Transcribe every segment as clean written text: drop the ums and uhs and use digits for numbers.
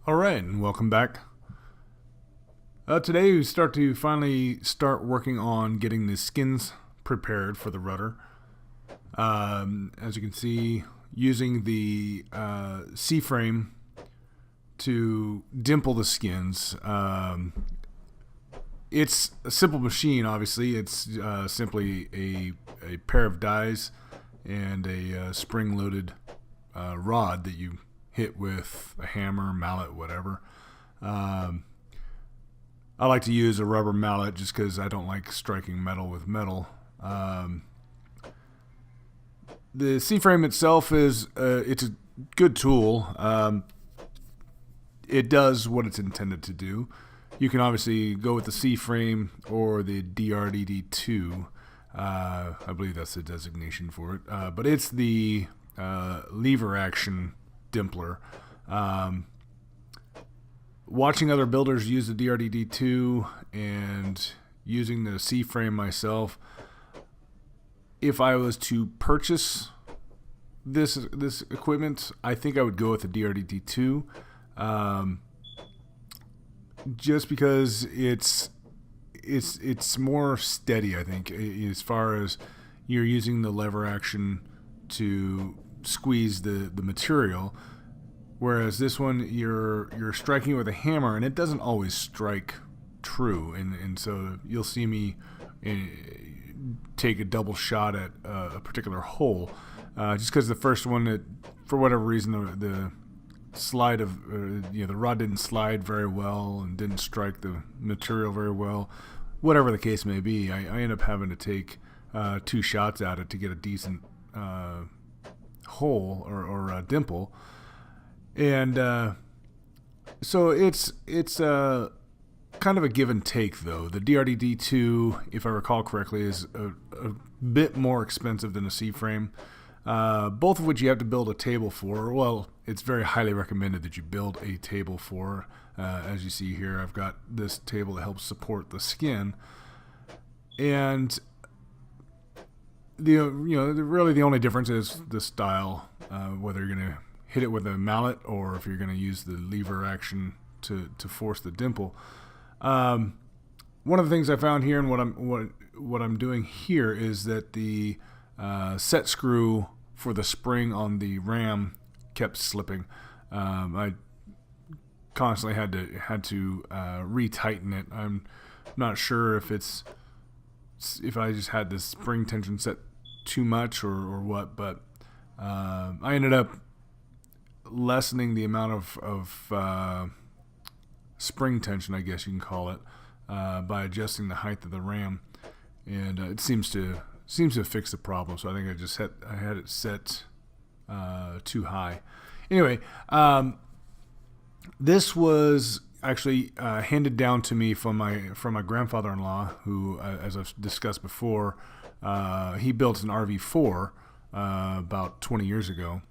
All right, and welcome back. Today we finally start working on getting the skins prepared for the rudder. As you can see, using the C-frame to dimple the skins. It's a simple machine, obviously. It's simply a pair of dies and a spring-loaded rod that you hit with a hammer, mallet, whatever. I like to use a rubber mallet just because I don't like striking metal with metal. The C-frame itself it's a good tool. It does what it's intended to do. You can obviously go with the C-frame or the DRDD2. I believe that's the designation for it. But it's the lever action dimpler. Watching other builders use the DRDD2 and using the C-frame myself, if I was to purchase this equipment, I think I would go with the DRDD2, just because it's more steady. I think, as far as you're using the lever action to squeeze the material, whereas this one you're striking with a hammer and it doesn't always strike true, and so you'll see me take a double shot at a particular hole, just because the first one, for whatever reason, the slide of the rod didn't slide very well and didn't strike the material very well. Whatever the case may be, I end up having to take 2 shots at it to get a decent hole or dimple. And so it's kind of a give and take, though. The DRDD2, if I recall correctly, is a bit more expensive than a C-frame, both of which you have to build a table for. Well, it's very highly recommended that you build a table for. As you see here, I've got this table that helps support the skin. And really the only difference is the style, whether you're going to hit it with a mallet or if you're going to use the lever action to force the dimple. One of the things I found here and what I'm doing here is that the set screw for the spring on the ram kept slipping. I constantly had to retighten it. I'm not sure if I just had the spring tension set too much or what, but I ended up lessening the amount of spring tension, I guess you can call it, by adjusting the height of the ram, and it seems to fix the problem. So I think I had it set too high. Anyway, this was actually handed down to me from my grandfather-in-law, who, as I've discussed before, he built an RV-4 about 20 years ago,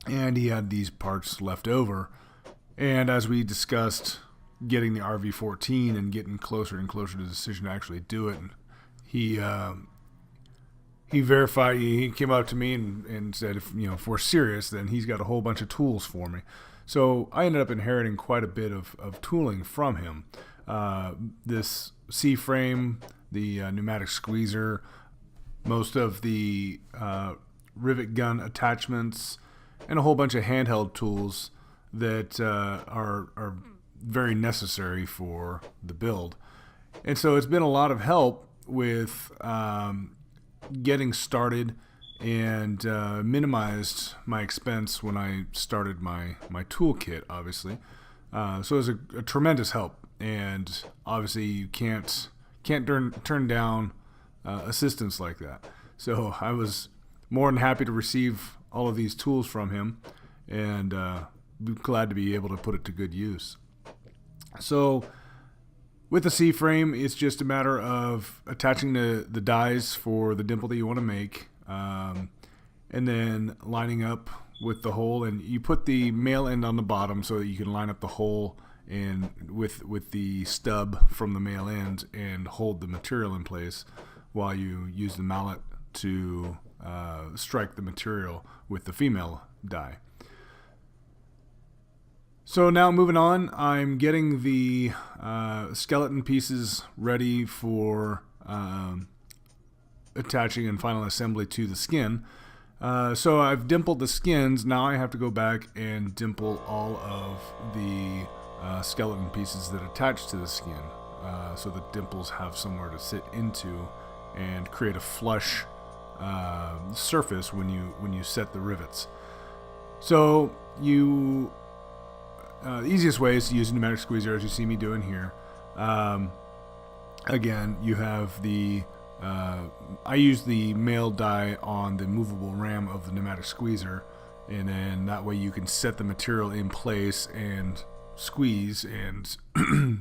and he had these parts left over. And as we discussed getting the RV-14 and getting closer and closer to the decision to actually do it, and he verified. He came up to me and said, if we're serious, then he's got a whole bunch of tools for me. So I ended up inheriting quite a bit of tooling from him. This C-frame, the pneumatic squeezer, most of the rivet gun attachments, and a whole bunch of handheld tools that are very necessary for the build. And so it's been a lot of help with getting started, and minimized my expense when I started my toolkit, obviously. So it was a tremendous help, and obviously you can't turn down assistance like that. So I was more than happy to receive all of these tools from him, and glad to be able to put it to good use. So with the C-frame, it's just a matter of attaching the dies for the dimple that you want to make, and then lining up with the hole. And you put the male end on the bottom so that you can line up the hole and with the stub from the male end and hold the material in place while you use the mallet to strike the material with the female die. So now moving on, I'm getting the skeleton pieces ready for attaching and final assembly to the skin. So I've dimpled the skins. Now I have to go back and dimple all of the skeleton pieces that attach to the skin, so the dimples have somewhere to sit into and create a flush surface when you set the rivets. So the easiest way is to use a pneumatic squeezer, as you see me doing here. Again, you have the I use the male die on the movable ram of the pneumatic squeezer, and then that way you can set the material in place and squeeze and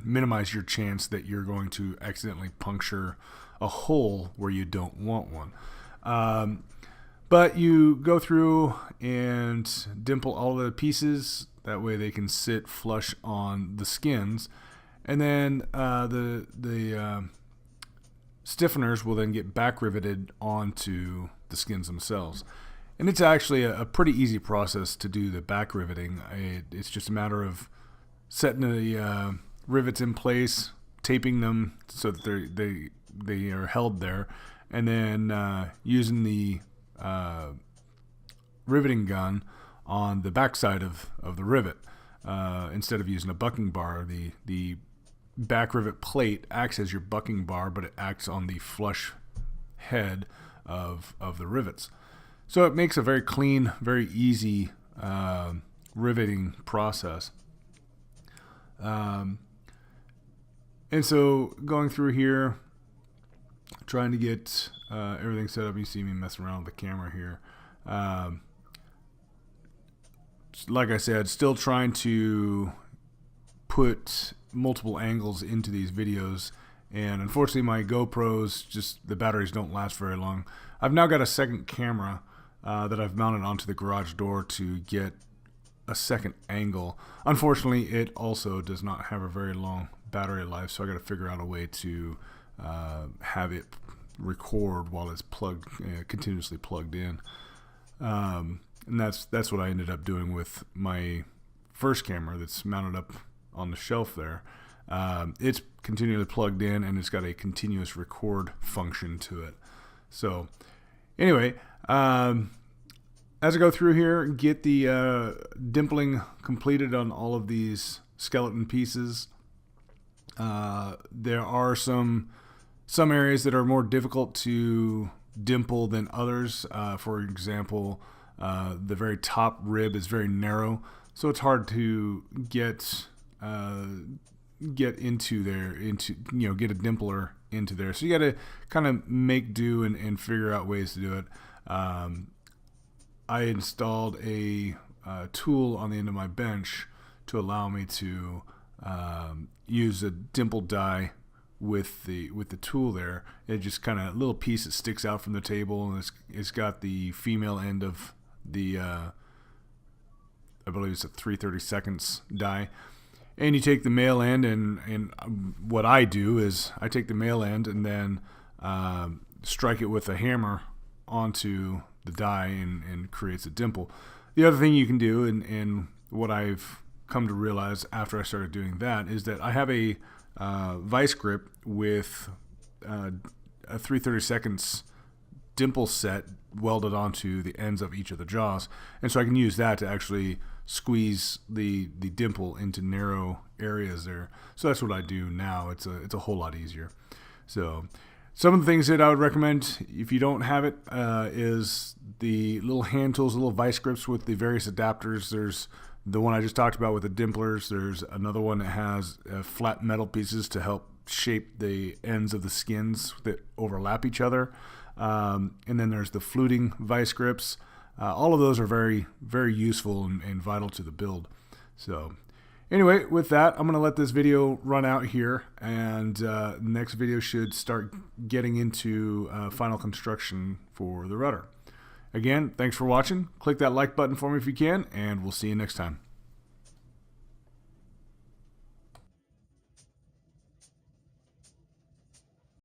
minimize your chance that you're going to accidentally puncture a hole where you don't want one. But you go through and dimple all the pieces, that way they can sit flush on the skins, and then the stiffeners will then get back riveted onto the skins themselves. And it's actually a pretty easy process to do the back riveting. It's just a matter of setting the rivets in place, taping them so that they are held there, and then using the riveting gun on the back side of the rivet. Instead of using a bucking bar, the back rivet plate acts as your bucking bar, but it acts on the flush head of the rivets. So it makes a very clean, very easy riveting process. And so going through here, trying to get everything set up. You see me messing around with the camera here. Like I said, still trying to put multiple angles into these videos, and unfortunately my GoPros, just the batteries don't last very long. I've now got a second camera that I've mounted onto the garage door to get a second angle. Unfortunately, it also does not have a very long battery life, so I got to figure out a way to have it record while it's continuously plugged in. And that's what I ended up doing with my first camera that's mounted up on the shelf there. It's continually plugged in, and it's got a continuous record function to it. So anyway, as I go through here, get the dimpling completed on all of these skeleton pieces. There are some areas that are more difficult to dimple than others. For example, the very top rib is very narrow, so it's hard to get into there, get a dimpler into there. So you got to kind of make do and figure out ways to do it. I installed a tool on the end of my bench to allow me to use a dimple die with the tool there. It just kind of a little piece that sticks out from the table, and it's got the female end of the I believe it's a 3/32 die. And you take the male end, and what I do is I take the male end and then strike it with a hammer onto the die, and creates a dimple. The other thing you can do, and what I've come to realize after I started doing that, is that I have a vice grip with a 3/32 dimple set welded onto the ends of each of the jaws, and so I can use that to actually squeeze the dimple into narrow areas there. So that's what I do now. It's a whole lot easier. So some of the things that I would recommend if you don't have it is the little hand tools, little vice grips with the various adapters. There's the one I just talked about with the dimplers. There's another one that has flat metal pieces to help shape the ends of the skins that overlap each other. And then there's the fluting vice grips. All of those are very, very useful and vital to the build. So anyway, with that, I'm going to let this video run out here, and the next video should start getting into final construction for the rudder. Again, thanks for watching. Click that like button for me if you can, and we'll see you next time.